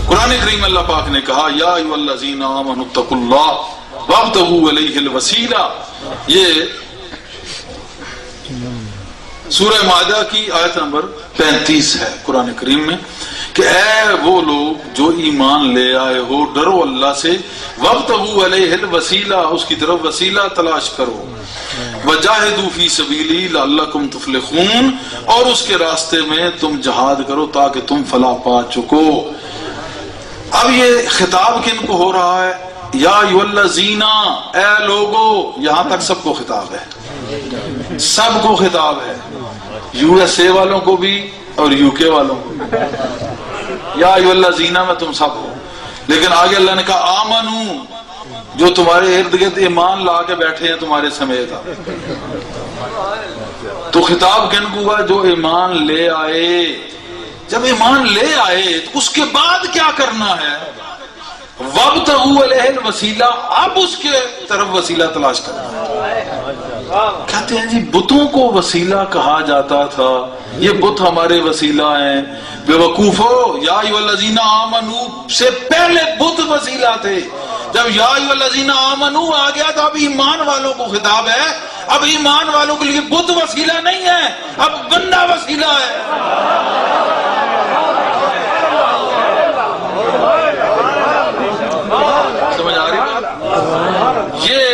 قرآن کریم اللہ پاک نے کہا یا ایھا الذین آمنوا اتقوا اللہ وابتغوا الیہ الوسیلہ. یہ سورہ مائدہ کی آیت نمبر 35 ہے قرآن کریم میں کہ اے وہ لوگ جو ایمان لے آئے ہو ڈرو اللہ سے. وابتغوا الیہ الوسیلہ, اس کی طرف وسیلہ تلاش کرو. وجاہدوا فی سبیلی لعلکم تفلحون, اور اس کے راستے میں تم جہاد کرو تاکہ تم فلاح پا چکو. اب یہ خطاب کن کو ہو رہا ہے؟ یا ایھا الذین, اے لوگو, یہاں تک سب کو خطاب ہے, سب کو خطاب ہے, یو ایس اے والوں کو بھی اور یو کے والوں کو بھی. یا ایھا الذین میں تم سب ہو. لیکن آگے اللہ نے کہا آمنو, جو تمہارے ارد گرد ایمان لا کے بیٹھے ہیں تمہارے سمیت. تو خطاب کن کو ہوا؟ جو ایمان لے آئے. جب ایمان لے آئے تو اس کے بعد کیا کرنا ہے؟ وابتغوا الیہ الوسیلہ, اب اس کے طرف وسیلہ تلاش کرنا ہے. کہتے ہیں جی بتوں کو وسیلہ کہا جاتا تھا, یہ بت ہمارے وسیلہ ہیں. بے وقوفو, یا ایھا الذین آمنو سے پہلے بت وسیلہ تھے. جب یا ایھا الذین آمنو آ گیا تو اب ایمان والوں کو خطاب ہے. اب ایمان والوں کے لیے بت وسیلہ نہیں ہے, اب بندہ وسیلہ ہے. سمجھ آ رہی بات؟ یہ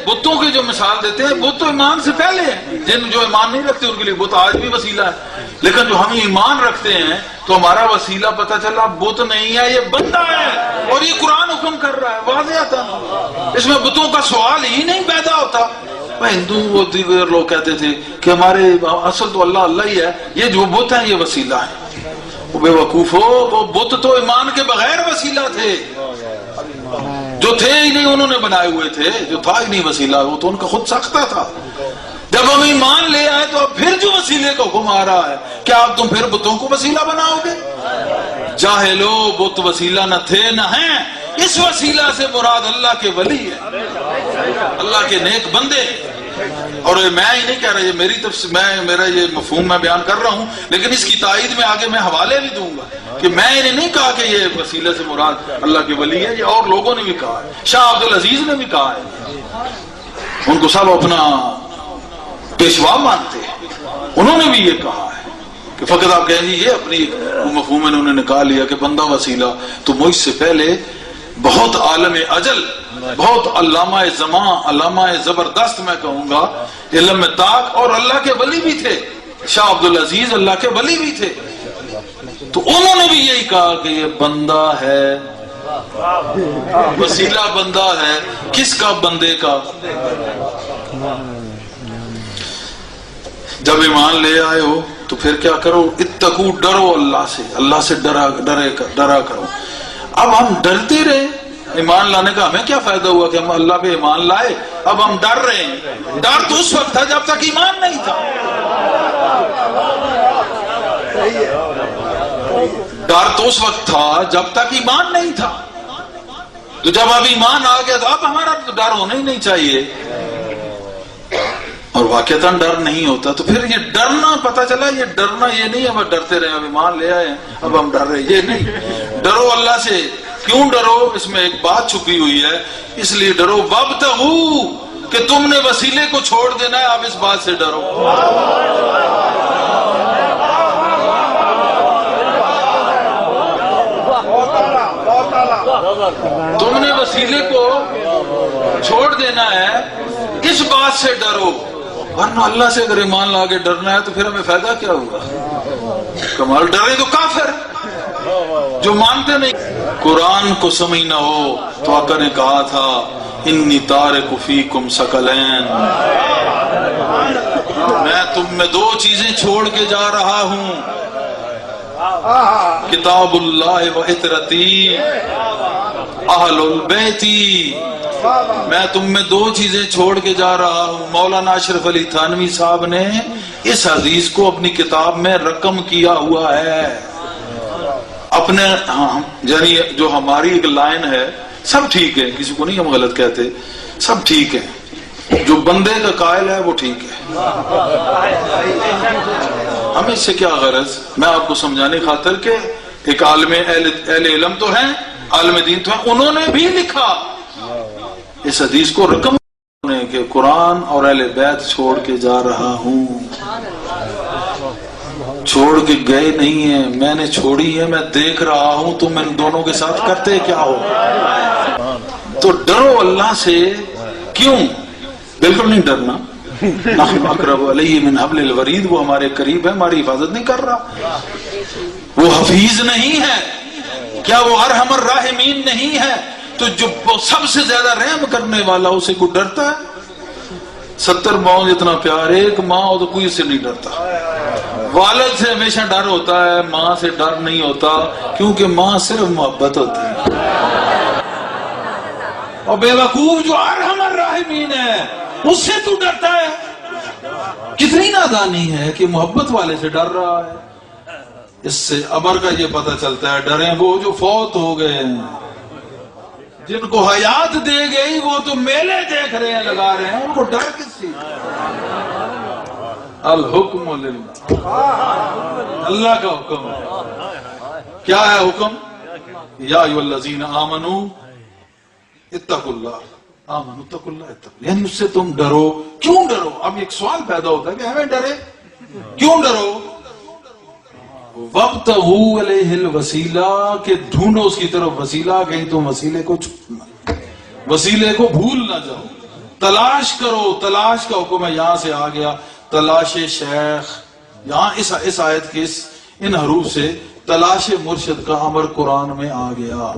بتوں کی جو مثال دیتے ہیں, بت تو ایمان سے پہلے ہیں. جن جو ایمان نہیں رکھتے ان کے لیے بت آج بھی وسیلہ ہے. لیکن جو ہم ایمان رکھتے ہیں تو ہمارا وسیلہ پتہ چلا بت نہیں ہے, یہ بندہ ہے. اور یہ قرآن حکم کر رہا ہے واضح تھا, اس میں بتوں کا سوال ہی نہیں پیدا ہوتا. ہندو وہ دیگر لوگ کہتے تھے کہ ہمارے اصل تو اللہ اللہ ہی ہے, یہ جو بت ہیں یہ وسیلہ ہے. بے وقوف ہو, وہ بت تو ایمان کے بغیر وسیلہ تھے. جو تھے ہی نہیں انہوں نے بنائے ہوئے تھے, جو تھا ہی نہیں وسیلہ وہ تو ان کا خود ساختہ تھا. جب ہم ایمان لے آئے تو اب پھر جو وسیلے کا حکم آ رہا ہے, کیا اب تم پھر بتوں کو وسیلہ بناؤ گے؟ جاہلو, بت وسیلہ نہ تھے نہ ہیں. اس وسیلہ سے مراد اللہ کے ولی ہے, اللہ کے نیک بندے. اور میں ہی نہیں کہہ رہا, یہ میری میرا یہ مفہوم میں بیان کر رہا ہوں, لیکن اس کی تائید میں آگے میں حوالے بھی دوں گا کہ میں نے نہیں کہا کہ یہ وسیلے سے مراد اللہ کے ولی ہے. یہ اور لوگوں نے بھی کہا ہے, شاہ عبد العزیز نے بھی کہا ہے. ان کو سب اپنا پیشوا مانتے ہیں, انہوں نے بھی یہ کہا ہے کہ فقط آپ کہیں گے یہ اپنی مفہوم میں انہوں نے نکال لیا کہ بندہ وسیلہ. تو مجھ سے پہلے بہت عالم اجل, بہت علامہ زمان, علامہ زبردست میں کہوں گا, علم طاق اور اللہ کے ولی بھی تھے. شاہ عبد العزیز اللہ کے ولی بھی تھے. تو انہوں نے بھی یہی کہا کہ یہ بندہ ہے, وسیلہ بندہ ہے. کس کا؟ بندے کا. جب ایمان لے آئے ہو تو پھر کیا کرو؟ اتقو, ڈرو اللہ سے, اللہ سے ڈرا کرو. اب ہم ڈرتے رہے, ایمان لانے کا ہمیں کیا فائدہ ہوا کہ ہم اللہ پہ ایمان لائے, اب ہم ڈر رہے ہیں. ڈر تو اس وقت تھا جب تک ایمان نہیں تھا. ڈر تو اس وقت تھا جب تک ایمان نہیں تھا. تو جب اب ایمان آ گیا تو اب ہمارا ڈر ہونا ہی نہیں چاہیے, اور واقعتاً ڈر نہیں ہوتا. تو پھر یہ ڈرنا, پتہ چلا یہ ڈرنا یہ نہیں ہے ہم ڈرتے رہے, اب ایمان لے آئے اب ہم ڈر رہے, یہ نہیں. ڈرو اللہ سے. کیوں ڈرو؟ اس میں ایک بات چھپی ہوئی ہے, اس لیے ڈرو. وابتغوا, کہ تم نے وسیلے کو چھوڑ دینا ہے, اب اس بات سے ڈرو. تم نے وسیلے کو چھوڑ دینا ہے, اس بات سے ڈرو. ورنہ اللہ سے اگر ایمان لا کے ڈرنا ہے تو پھر ہمیں فائدہ کیا ہوگا؟ کمال. ڈرے تو کافر جو مانتے نہیں. قرآن کو سمجھ نہ ہو تو آقا نے کہا تھا انی تارک فیکم ثقلین, میں تم میں دو چیزیں چھوڑ کے جا رہا ہوں, کتاب اللہ و عطرتی اہل البیتی. میں تم میں دو چیزیں چھوڑ کے جا رہا ہوں. مولانا اشرف علی تھانوی صاحب نے اس حدیث کو اپنی کتاب میں رقم کیا ہوا ہے. اپنے یعنی جو ہماری ایک لائن ہے سب ٹھیک ہے، کسی کو نہیں ہم غلط کہتے، سب ٹھیک ہے، جو بندے کا قائل ہے وہ ٹھیک ہے، ہمیں اس سے کیا غرض؟ میں آپ کو سمجھانے خاطر کہ ایک عالم اہل علم تو ہیں، عالم دین تو ہیں، انہوں نے بھی لکھا اس حدیث کو رقم کہ قرآن اور اہل بیت چھوڑ کے جا رہا ہوں، چھوڑ کے گئے نہیں ہیں، میں نے چھوڑی ہے، میں دیکھ رہا ہوں تم ان دونوں کے ساتھ کرتے کیا ہو۔ تو ڈرو اللہ سے، کیوں؟ بالکل نہیں ڈرنا، نحن اقرب علیہ من حبل الورید، وہ ہمارے قریب ہے، ہماری حفاظت نہیں کر رہا، وہ حفیظ نہیں ہے، کیا وہ ارحم الراحمین نہیں ہے؟ تو جو سب سے زیادہ رحم کرنے والا اسے کوئی ڈرتا ہے؟ 70 ماؤں جتنا پیار، ایک ماں ہو تو کوئی اس سے نہیں ڈرتا۔ والد سے ہمیشہ ڈر ہوتا ہے، ماں سے ڈر نہیں ہوتا، کیونکہ ماں صرف محبت ہوتی ہے۔ اور بے وقوف جو ارحم الراحمین ہے اس سے تو ڈرتا ہے، کتنی نادانی ہے کہ محبت والے سے ڈر رہا ہے۔ اس سے امر کا یہ پتہ چلتا ہے، ڈریں وہ جو فوت ہو گئے ہیں، جن کو حیات دے گئی، وہ تو میلے دیکھ رہے ہیں، لگا رہے ہیں، ان کو ڈر کس چیز؟ الحکم للہ، اللہ کا حکم ہے۔ کیا ہے حکم؟ یا ایھا الذین آمنوا اتقوا اللہ، آمنوا اتقوا اللہ، اتقوا اللہ، یعنی اس سے تم ڈرو۔ کیوں ڈرو؟ اب ایک سوال پیدا ہوتا ہے کہ ہمیں ڈرے کیوں؟ ڈرو وابتغوا الیہ الوسیلہ، کہ ڈھونڈو اس کی طرف وسیلہ، کہیں تم وسیلے کو چھوڑنا، وسیلے کو بھول نہ جاؤ، تلاش کرو، تلاش کا حکم ہے، یہاں سے آ گیا تلاش شیخ، یہاں اس آیت کے ان حروف سے تلاش مرشد کا امر قرآن میں آ گیا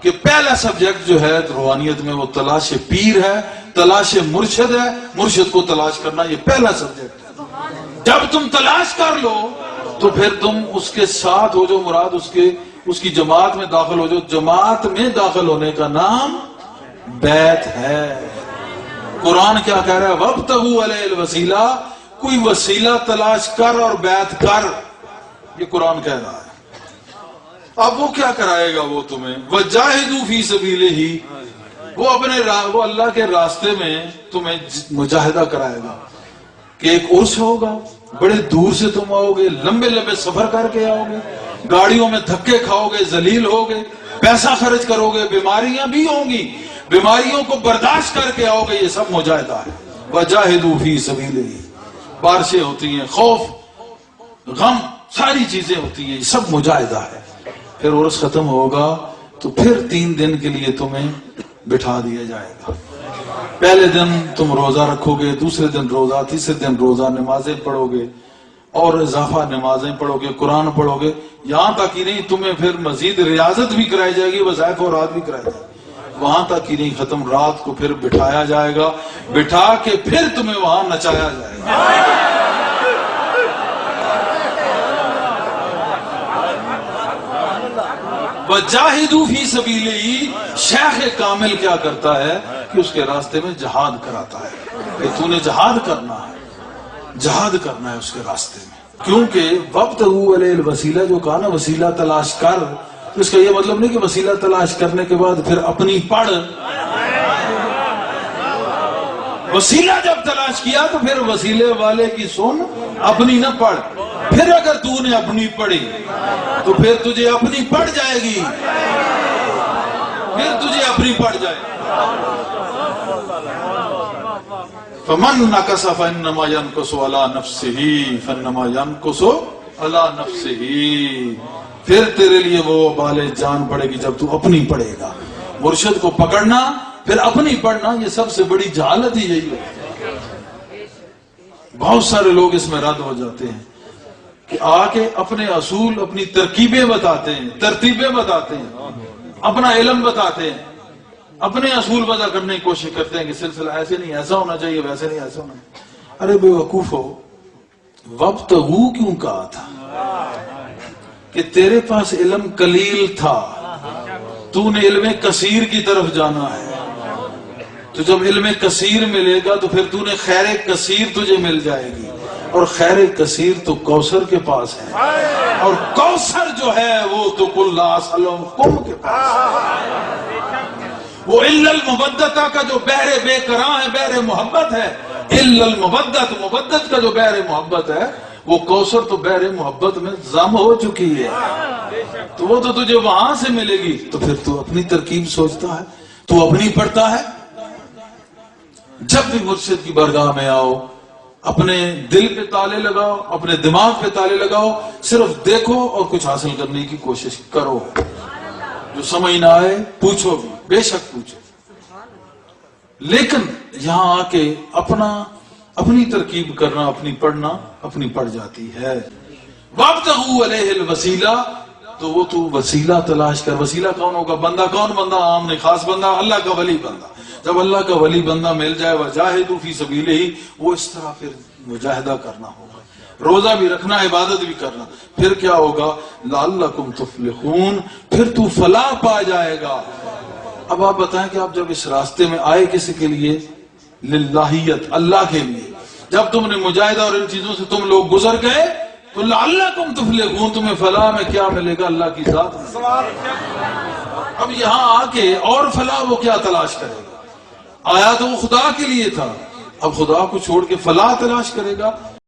کہ پہلا سبجیکٹ جو ہے روحانیت میں وہ تلاش پیر ہے، تلاش مرشد ہے، مرشد کو تلاش کرنا یہ پہلا سبجیکٹ ہے۔ جب تم تلاش کر لو تو پھر تم اس کے ساتھ ہو جو مراد اس کی جماعت میں داخل ہو جو، جماعت میں داخل ہونے کا نام بیت ہے۔ قرآن کیا کہہ رہا ہے؟ وابتغوا الیہ الوسیلہ، کوئی وسیلہ تلاش کر اور بیعت کر، یہ قرآن کہہ رہا ہے۔ اب وہ کیا کرائے گا وہ تمہیں؟ وجاہدوا فی سبیلہ، وہ اللہ کے راستے میں تمہیں مجاہدہ کرائے گا کہ ایک عرس ہوگا، بڑے دور سے تم آؤ گے، لمبے لمبے سفر کر کے آؤ گے، گاڑیوں میں دھکے کھاؤ گے، ذلیل ہوگے، پیسہ خرچ کرو گے، بیماریاں بھی ہوں گی، بیماریوں کو برداشت کر کے آؤ گے، یہ سب مجاہدہ ہے۔ وجاہدوا فی سبیلہ، بارشیں ہوتی ہیں، خوف، غم، ساری چیزیں ہوتی ہیں، یہ سب مجاہدہ ہے۔ پھر عرس ختم ہوگا تو پھر 3 دن کے لیے تمہیں بٹھا دیا جائے گا۔ پہلے دن تم روزہ رکھو گے، دوسرے دن روزہ، تیسرے دن روزہ، نمازیں پڑھو گے اور اضافہ نمازیں پڑھو گے، قرآن پڑھو گے، یہاں تک ہی نہیں تمہیں پھر مزید ریاضت بھی کرائی جائے گی، وظائف اور رات بھی کرائی جائے گی، وہاں تک ہی نہیں ختم، رات کو پھر بٹھایا جائے گا، بٹھا کے پھر تمہیں وہاں نچایا جائے گا۔ وجاہدوا فی سبیلہ، شیخ کامل کیا کرتا ہے کہ اس کے راستے میں جہاد کراتا ہے کہ تو نے جہاد کرنا ہے، جہاد کرنا ہے اس کے راستے میں، کیونکہ وابتغوا الیہ الوسیلہ جو کہا نا، وسیلہ تلاش کر، تو اس کا یہ مطلب نہیں کہ وسیلہ تلاش کرنے کے بعد پھر اپنی پڑھ، وسیلہ جب تلاش کیا تو پھر وسیلے والے کی سن، اپنی نہ پڑھ، پھر اگر تو نے اپنی پڑھی تو پھر تجھے اپنی پڑھ جائے گی، پھر تجھے اپنی پڑھ جائے گی۔ فمن نکث فانما ينکث علی نفسہ، فانما ينکث علی نفسہ، پھر تیرے لیے وہ وبال جان پڑے گی جب تو اپنی پڑھے گا۔ مرشد کو پکڑنا پھر اپنی پڑھنا، یہ سب سے بڑی جہالت ہی یہی ہوتی ہے۔ بہت سارے لوگ اس میں رد ہو جاتے ہیں کہ آ کے اپنے اصول، اپنی ترکیبیں بتاتے ہیں، ترتیبیں بتاتے ہیں، اپنا علم بتاتے ہیں، اپنے اصول وضع کرنے کی کوشش کرتے ہیں کہ سلسلہ ایسے نہیں ایسا ہونا چاہیے، ویسے نہیں ایسا ہونا چاہیے۔ ارے بے وقوف ہو، وابتغوا کیوں کہا تھا؟ کہ تیرے پاس علم قلیل تھا، تو نے علم کثیر کی طرف جانا ہے، تو جب علم کثیر ملے گا تو پھر تو نے خیر کثیر تجھے مل جائے گی، اور خیر کثیر تو کوثر کے پاس ہے، اور کوثر جو ہے وہ تو کل اسلم کے پاس، وہ الا المبدتا کا جو بحر بے قراں ہے، بحر محبت ہے، الا المبدت، مبدت کا جو بحر محبت ہے، وہ کوثر تو بحر محبت میں ضم ہو چکی ہے، تو وہ تو تجھے وہاں سے ملے گی۔ تو پھر تو اپنی ترکیب سوچتا ہے، تو اپنی پڑھتا ہے۔ جب بھی مرشد کی بارگاہ میں آؤ، اپنے دل پہ تالے لگاؤ، اپنے دماغ پہ تالے لگاؤ، صرف دیکھو اور کچھ حاصل کرنے کی کوشش کرو۔ جو سمجھ نہ آئے پوچھو بھی، بے شک پوچھو، لیکن یہاں آ کے اپنی ترکیب کرنا، اپنی پڑھنا اپنی پڑ جاتی ہے۔ وابتغوا علیہ الوسیلہ، تو وہ تو وسیلہ تلاش کر۔ وسیلہ کون ہوگا؟ بندہ کون؟ بندہ عام نہیں، خاص بندہ اللہ کا ولی بندہ۔ جب اللہ کا ولی بندہ مل جائے، وجاہدوا فی سبیلہ، وہ اس طرح پھر مجاہدہ کرنا ہوگا، روزہ بھی رکھنا، عبادت بھی کرنا۔ پھر کیا ہوگا؟ لعلکم تفلحون، پھر تو فلاح پا جائے گا۔ اب آپ بتائیں کہ آپ جب اس راستے میں آئے کس کے لیے؟ للہیت، اللہ کے لیے۔ جب تم نے مجاہدہ اور ان چیزوں سے تم لوگ گزر گئے تو لعلکم تفلحون، تمہیں فلاح میں کیا ملے گا؟ اللہ کی ذات میں۔ اب یہاں آ کے اور فلاح وہ کیا تلاش کرے گا؟ آیا تو وہ خدا کے لیے تھا، اب خدا کو چھوڑ کے فلاح تلاش کرے گا؟